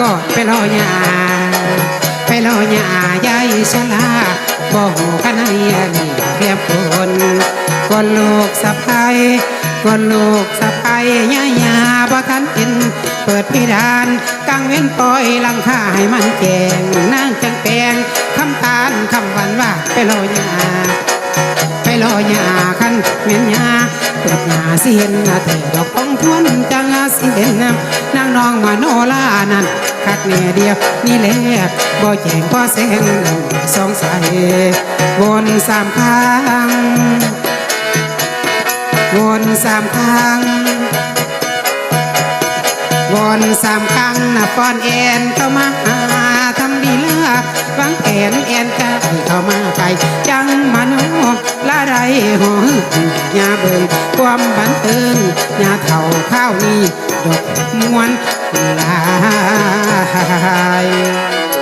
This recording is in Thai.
ก็ไปรอหยาไปรอหยายายชลาบอกกันให้นี่เพียบคนก่อนลูกสะพ้ายก่อนลูกสะพ้ายยาบ่ทันเห็นเปิดพิดานกังเว้นปล่อยลังค่าให้มันแกงนางจังแปงคำตาลคำวันว่าไปรอหยาไปรอหยาคันเมียนหยาเปิดหยาสิเห็นนะแต่ดอกของทวนจังสิเห็นนางน้องมาโนลานั่นคักแน่เดียวนี่แหละบ่แจงบ่แสงสองสายวนสามครั้งวนสามครั้งวนสามครั้งนะป้อนแอนเข้ามาหาทำดีเลือกวางแผนแอนกายเข้ามาไกลจังมาโนละไรหัวยาเบิ่งความบันเทิงยาเท่าข้าวนี้ดอกมวนลา